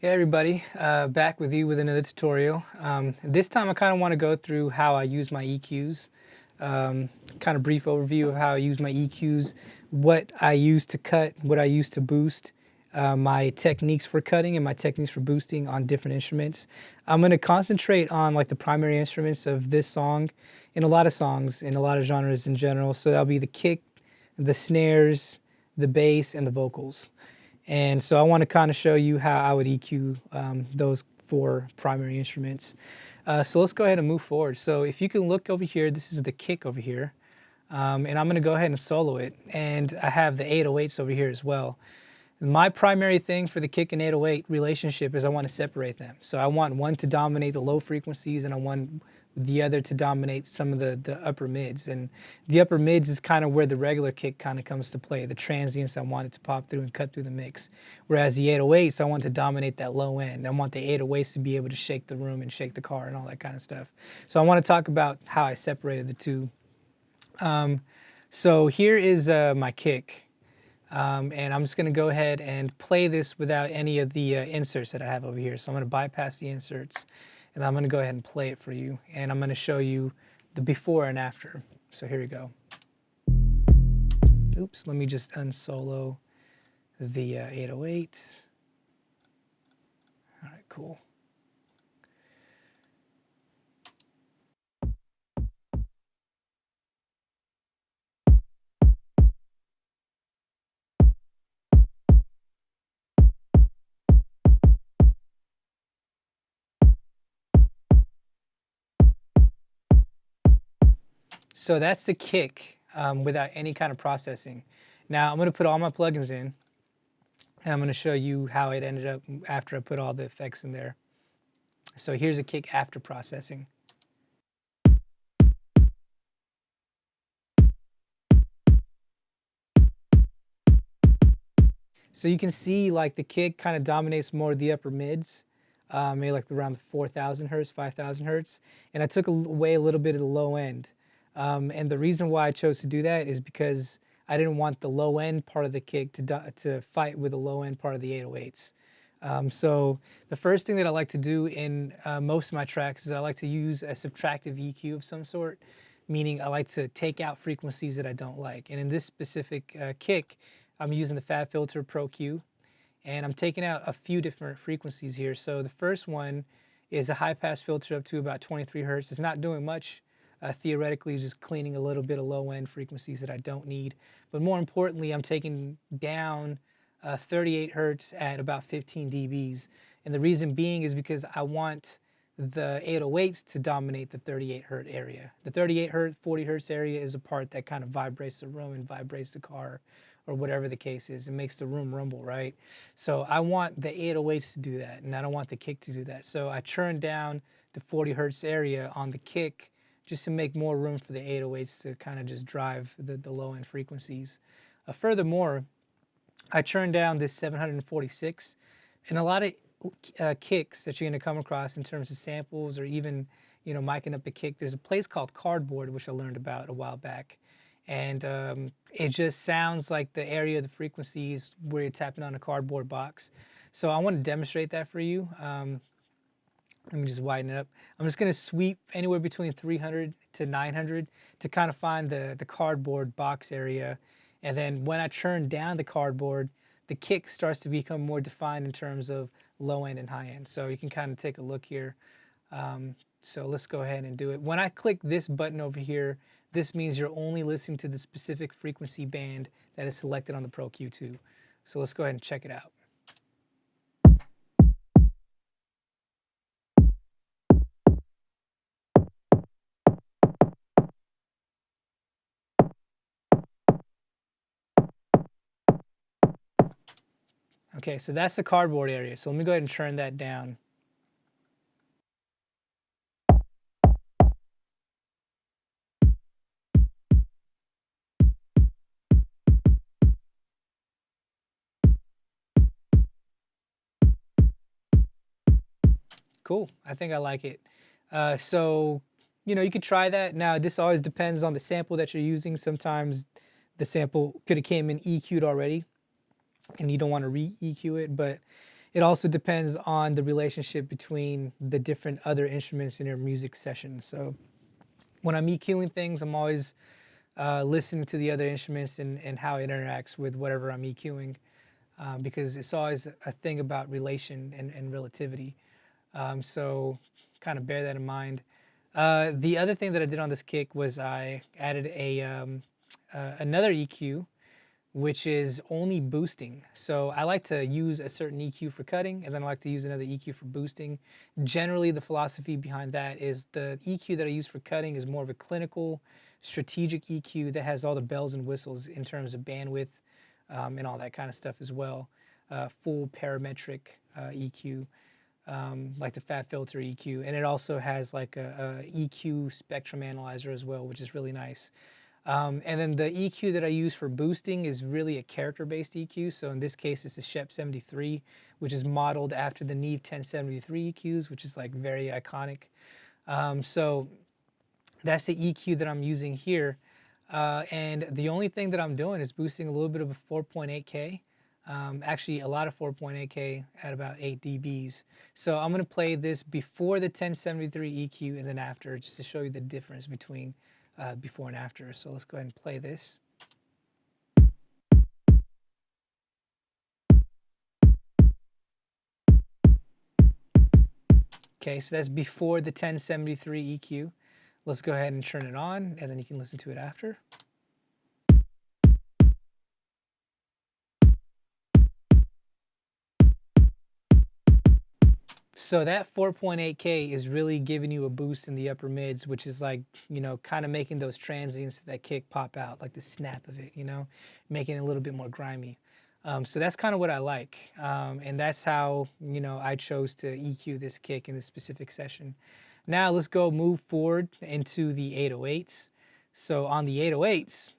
Hey everybody, back with you with another tutorial. This time I kind of want to go through how I use my EQs, kind of brief overview of how I use my EQs, what I use to cut, what I use to boost, my techniques for cutting and my techniques for boosting on different instruments. I'm going to concentrate on like the primary instruments of this song, in a lot of songs, in a lot of genres in general. So that'll be the kick, the snares, the bass, and the vocals. And so I want to kind of show you how I would EQ those four primary instruments. So let's go ahead and move forward. So if you can look over here, this is the kick over here. And I'm going to go ahead and solo it. And I have the 808s over here as well. My primary thing for the kick and 808 relationship is I want to separate them. So I want one to dominate the low frequencies and I want the other to dominate some of the upper mids. And the upper mids is kind of where the regular kick kind of comes to play. The transients, I want it to pop through and cut through the mix. Whereas the 808s, I want to dominate that low end. I want the 808s to be able to shake the room and shake the car and all that kind of stuff. So I want to talk about how I separated the two. So here is my kick. And I'm just going to go ahead and play this without any of the inserts that I have over here. So I'm going to bypass the inserts and I'm going to go ahead and play it for you. And I'm going to show you the before and after. So here we go. Oops, let me just unsolo the 808. All right, cool. So that's the kick without any kind of processing. Now I'm going to put all my plugins in and I'm going to show you how it ended up after I put all the effects in there. So here's a kick after processing. So you can see like the kick kind of dominates more of the upper mids, maybe like around the 4,000 hertz, 5,000 hertz. And I took away a little bit of the low end. And the reason why I chose to do that is because I didn't want the low end part of the kick to fight with the low end part of the 808s. So the first thing that I like to do in most of my tracks is I like to use a subtractive EQ of some sort, meaning I like to take out frequencies that I don't like. And in this specific kick, I'm using the Fab Filter Pro Q, and I'm taking out a few different frequencies here. So the first one is a high pass filter up to about 23 hertz. It's not doing much. Theoretically, it's just cleaning a little bit of low end frequencies that I don't need. But more importantly, I'm taking down 38 hertz at about 15 dBs. And the reason being is because I want the 808s to dominate the 38 hertz area. The 38 hertz, 40 hertz area is a part that kind of vibrates the room and vibrates the car or whatever the case is. It makes the room rumble, right? So I want the 808s to do that, and I don't want the kick to do that. So I churned down the 40 hertz area on the kick just to make more room for the 808s to kind of just drive the low end frequencies. Furthermore, I churned down this 746, and a lot of kicks that you're going to come across in terms of samples or even, you know, miking up a kick. There's a place called Cardboard, which I learned about a while back. And it just sounds like the area of the frequencies where you're tapping on a cardboard box. So I want to demonstrate that for you. Let me just widen it up. I'm just going to sweep anywhere between 300 to 900 to kind of find the cardboard box area. And then when I churn down the cardboard, the kick starts to become more defined in terms of low end and high end. So you can kind of take a look here. So let's go ahead and do it. When I click this button over here, this means you're only listening to the specific frequency band that is selected on the Pro Q2. So let's go ahead and check it out. Okay, so that's the cardboard area. So let me go ahead and turn that down. Cool, I think I like it. So, you know, you could try that. Now, this always depends on the sample that you're using. Sometimes the sample could have came in EQ'd already and you don't want to re-EQ it, but it also depends on the relationship between the different other instruments in your music session. So when I'm EQing things, I'm always listening to the other instruments and how it interacts with whatever I'm EQing, because it's always a thing about relation and relativity. So kind of bear that in mind. The other thing that I did on this kick was I added another EQ, which is only boosting. So I like to use a certain EQ for cutting, and then I like to use another EQ for boosting. Generally, the philosophy behind that is the EQ that I use for cutting is more of a clinical, strategic EQ that has all the bells and whistles in terms of bandwidth, and all that kind of stuff as well. Full parametric EQ, like the fat filter EQ, and it also has like a EQ spectrum analyzer as well, which is really nice. And then the EQ that I use for boosting is really a character-based EQ. So in this case, it's the Shep 73, which is modeled after the Neve 1073 EQs, which is like very iconic. So that's the EQ that I'm using here. And the only thing that I'm doing is boosting a little bit of a 4.8K. Actually, a lot of 4.8K at about 8 dBs. So I'm going to play this before the 1073 EQ and then after, just to show you the difference between before and after. So let's go ahead and play this. Okay, so that's before the 1073 EQ. Let's go ahead and turn it on, and then you can listen to it after. So that 4.8K is really giving you a boost in the upper mids, which is like, kind of making those transients to that kick pop out, like the snap of it, making it a little bit more grimy. So that's kind of what I like. And that's how, I chose to EQ this kick in this specific session. Now let's go move forward into the 808s. So on the 808s,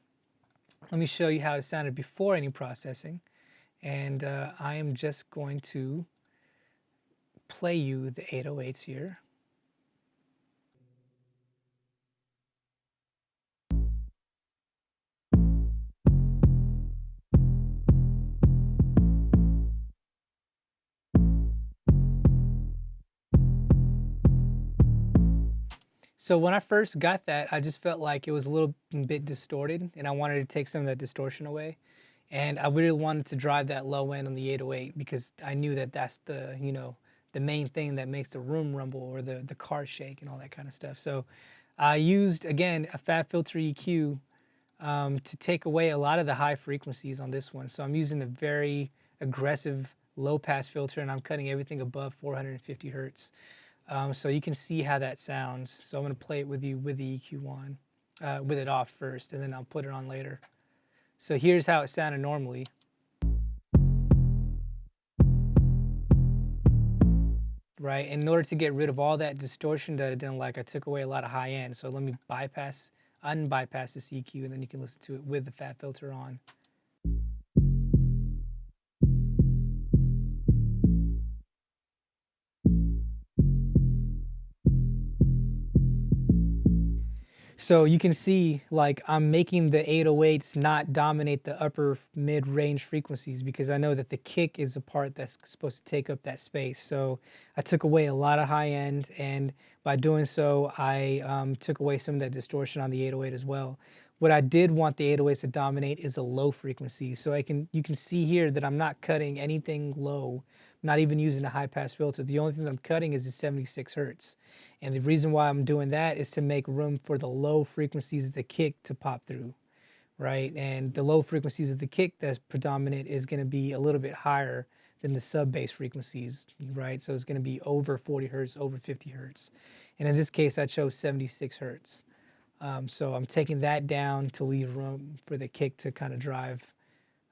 let me show you how it sounded before any processing. And I am just going to play you the 808s here. So when I first got that, I just felt like it was a little bit distorted, and I wanted to take some of that distortion away. And I really wanted to drive that low end on the 808 because I knew that that's the main thing that makes the room rumble or the car shake and all that kind of stuff. So I used, again, a fat filter EQ to take away a lot of the high frequencies on this one. So I'm using a very aggressive low pass filter, and I'm cutting everything above 450 hertz. So you can see how that sounds. So I'm going to play it with you with the EQ on, with it off first, and then I'll put it on later. So here's how it sounded normally. Right, in order to get rid of all that distortion that I didn't like, I took away a lot of high end. So let me unbypass this EQ, and then you can listen to it with the fat filter on. So you can see, like, I'm making the 808s not dominate the upper mid-range frequencies because I know that the kick is a part that's supposed to take up that space. So I took away a lot of high end, and by doing so, I took away some of that distortion on the 808 as well. What I did want the 808s to dominate is a low frequency. So you can see here that I'm not cutting anything low, not even using a high pass filter. The only thing that I'm cutting is the 76 hertz. And the reason why I'm doing that is to make room for the low frequencies of the kick to pop through, right? And the low frequencies of the kick that's predominant is going to be a little bit higher than the sub bass frequencies, right? So it's going to be over 40 hertz, over 50 hertz. And in this case, I chose 76 hertz. So I'm taking that down to leave room for the kick to kind of drive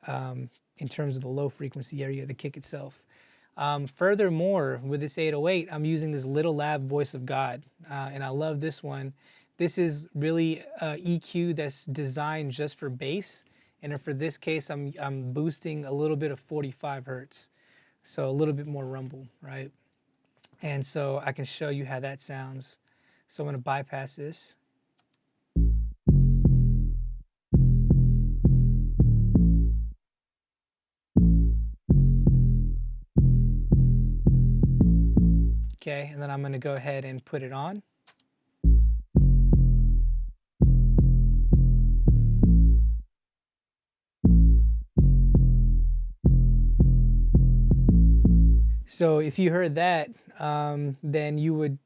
in terms of the low frequency area of the kick itself. Furthermore, with this 808, I'm using this Little Lab Voice of God, and I love this one. This is really EQ that's designed just for bass, and for this case, I'm boosting a little bit of 45 hertz, so a little bit more rumble, right? And so I can show you how that sounds. So I'm going to bypass this. Okay, and then I'm gonna go ahead and put it on. So if you heard that, then you would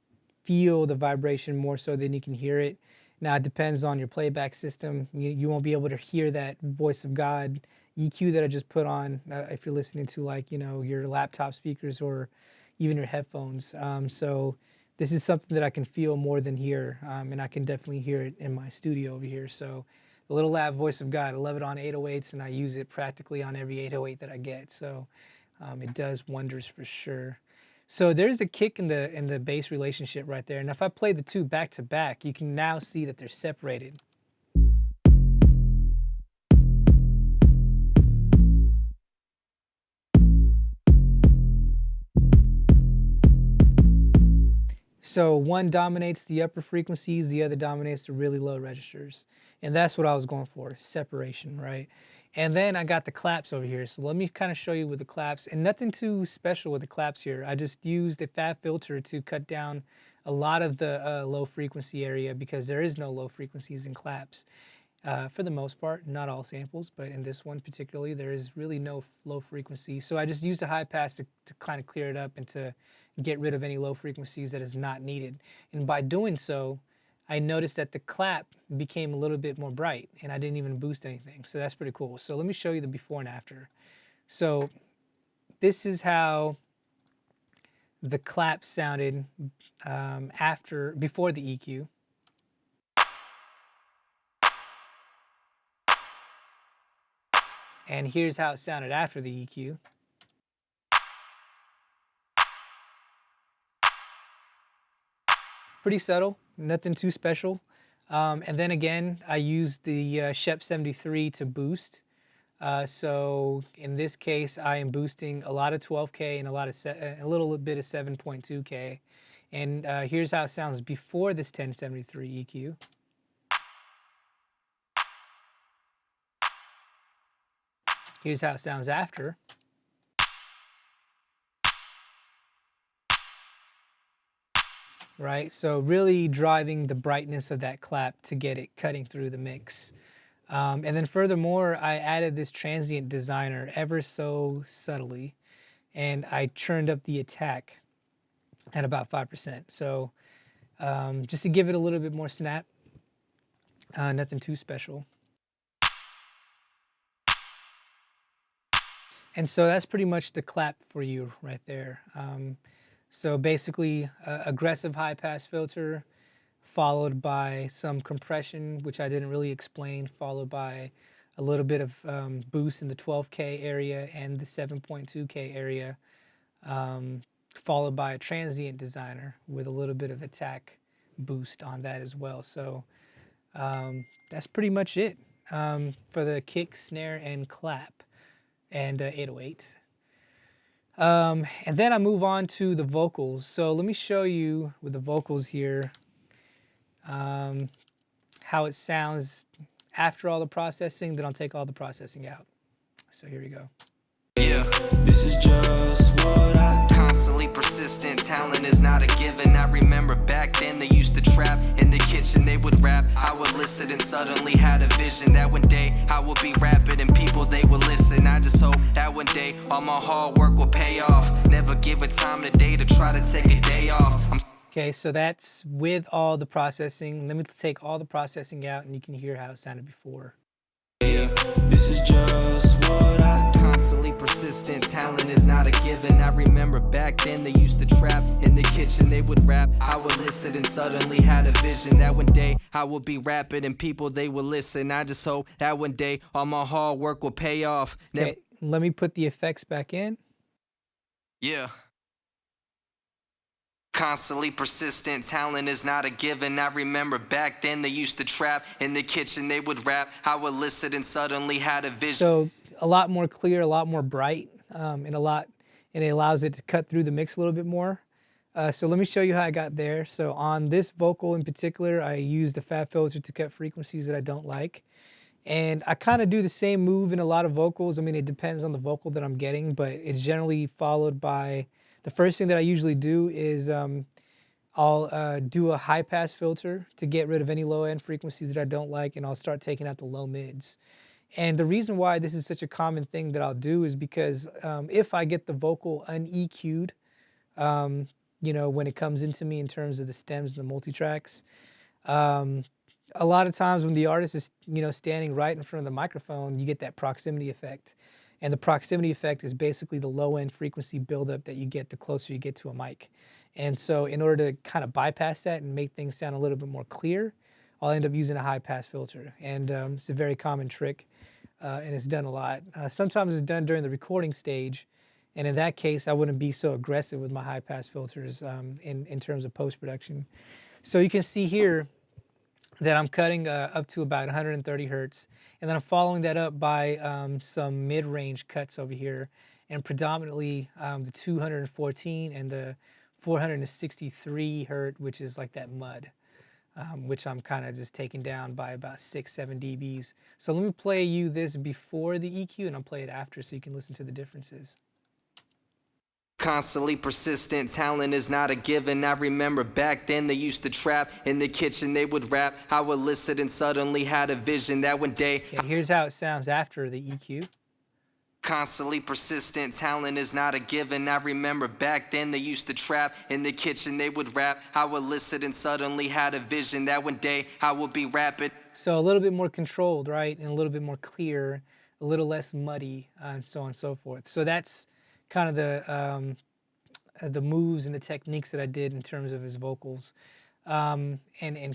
feel the vibration more so than you can hear it. Now it depends on your playback system. You won't be able to hear that voice of God EQ that I just put on if you're listening to, like, your laptop speakers or even your headphones. So this is something that I can feel more than hear, and I can definitely hear it in my studio over here. So the little lab voice of God, I love it on 808s, and I use it practically on every 808 that I get. So it does wonders for sure. So there's a kick in the bass relationship right there. And if I play the two back to back, you can now see that they're separated. So one dominates the upper frequencies, the other dominates the really low registers. And that's what I was going for, separation, right? And then I got the claps over here. So let me kind of show you with the claps, and nothing too special with the claps here. I just used a fat filter to cut down a lot of the low frequency area, because there is no low frequencies in claps. For the most part, not all samples, but in this one particularly, there is really no low frequency. So I just used a high pass to kind of clear it up and to get rid of any low frequencies that is not needed. And by doing so, I noticed that the clap became a little bit more bright, and I didn't even boost anything. So that's pretty cool. So let me show you the before and after. So this is how the clap sounded before the EQ. And here's how it sounded after the EQ. Pretty subtle, nothing too special. And then again, I used the Shep 73 to boost. So in this case, I am boosting a lot of 12K and a little bit of 7.2K. And here's how it sounds before this 1073 EQ. Here's how it sounds after. Right, so really driving the brightness of that clap to get it cutting through the mix. And then furthermore, I added this transient designer ever so subtly, and I churned up the attack at about 5%. So just to give it a little bit more snap, nothing too special. And so that's pretty much the clap for you right there. So basically, aggressive high pass filter, followed by some compression, which I didn't really explain, followed by a little bit of boost in the 12K area and the 7.2K area, followed by a transient designer with a little bit of attack boost on that as well. So that's pretty much it for the kick, snare, and clap and 808s. And then I move on to the vocals. So let me show you with the vocals here how it sounds after all the processing. Then I'll take all the processing out. So here we go. Yeah, this is just what I do. Constantly persistent, talent is not a given. I remember back then they used to trap in the kitchen, they would rap, I would listen, and suddenly had a vision that one day I would be rapping and people they would listen. I just hope that one day all my hard work will pay off. Never give a time today to try to take a day off. Okay, so that's with all the processing. Let me take all the processing out and you can hear how it sounded before. Yeah, this is just what I do. Constantly persistent, talent is not a given. I remember back then they used to trap in the kitchen, they would rap, I would listen, and suddenly had a vision that one day I would be rapping and people they would listen. I just hope that one day all my hard work will pay off. Okay, let me put the effects back in. Yeah. Constantly persistent, talent is not a given. I remember back then they used to trap in the kitchen, they would rap, I would listen, and suddenly had a vision. So a lot more clear, a lot more bright, and it allows it to cut through the mix a little bit more. So let me show you how I got there. So on this vocal in particular, I used the fat filter to cut frequencies that I don't like. And I kind of do the same move in a lot of vocals. I mean, it depends on the vocal that I'm getting, but it's generally followed by The first thing that I usually do is I'll do a high pass filter to get rid of any low end frequencies that I don't like, and I'll start taking out the low mids. And the reason why this is such a common thing that I'll do is because if I get the vocal un-EQ'd, you know, when it comes into me in terms of the stems and the multi-tracks, um, a lot of times when the artist is, you know, standing right in front of the microphone, you get that proximity effect. And the proximity effect is basically the low end frequency buildup that you get the closer you get to a mic. And so in order to kind of bypass that and make things sound a little bit more clear, I'll end up using a high pass filter. And it's a very common trick, and it's done a lot. Sometimes it's done during the recording stage. And in that case, I wouldn't be so aggressive with my high pass filters in terms of post-production. So you can see here that I'm cutting up to about 130 hertz. And then I'm following that up by some mid-range cuts over here, and predominantly the 214 and the 463 hertz, which is like that mud, which I'm kind of just taking down by about 6-7 dBs. So let me play you this before the EQ, and I'll play it after so you can listen to the differences. Constantly persistent, talent is not a given. I remember back then they used to trap in the kitchen, they would rap. I would listen and suddenly had a vision that one day. Okay, here's how it sounds after the EQ. Constantly persistent, talent is not a given. I remember back then they used to trap in the kitchen, they would rap. I would listen and suddenly had a vision that one day I would be rapping. So a little bit more controlled, right? And a little bit more clear, a little less muddy, and so on and so forth. So that's kind of the moves and the techniques that I did in terms of his vocals, and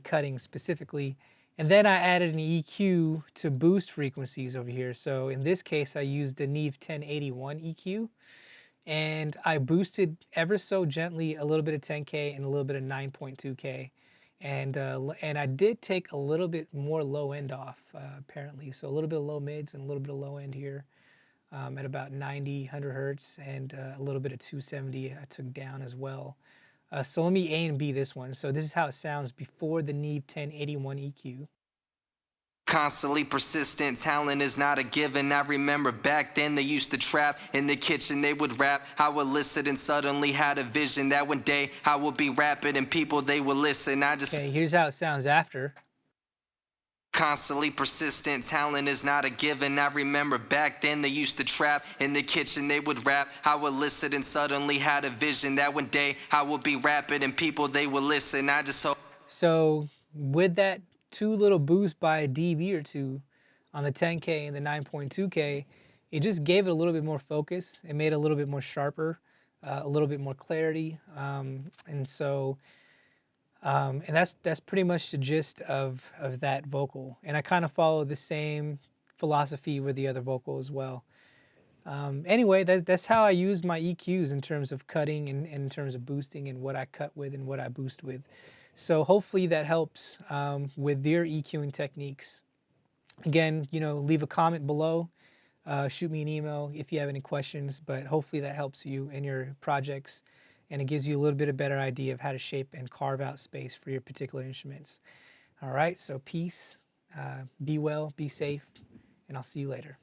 cutting specifically. And then I added an EQ to boost frequencies over here. So in this case, I used the Neve 1081 EQ, and I boosted ever so gently a little bit of 10K and a little bit of 9.2K. And I did take a little bit more low end off, apparently. So a little bit of low mids and a little bit of low end here. At about 90, 100 hertz, and a little bit of 270 I took down as well. So let me A and B this one. So this is how it sounds before the Neve 1081 EQ. Constantly persistent, talent is not a given. I remember back then they used to trap in the kitchen, they would rap. I would listen and suddenly had a vision that one day I would be rapping and people they would listen. Okay, here's how it sounds after. Constantly persistent, talent is not a given. I remember back then they used to trap in the kitchen, they would rap. I would listen and suddenly had a vision that one day I would be rapping and people they would listen. I just hope. So with that two little boost by a dB or two on the 10K and the 9.2K, it just gave it a little bit more focus. It made it a little bit more sharper, a little bit more clarity, and so. And that's pretty much the gist of that vocal. And I kind of follow the same philosophy with the other vocal as well. Anyway, that's how I use my EQs in terms of cutting and in terms of boosting and what I cut with and what I boost with. So hopefully that helps with your EQing techniques. Again, you know, leave a comment below, shoot me an email if you have any questions, but hopefully that helps you in your projects. And it gives you a little bit of better idea of how to shape and carve out space for your particular instruments. All right, so peace, be well, be safe, and I'll see you later.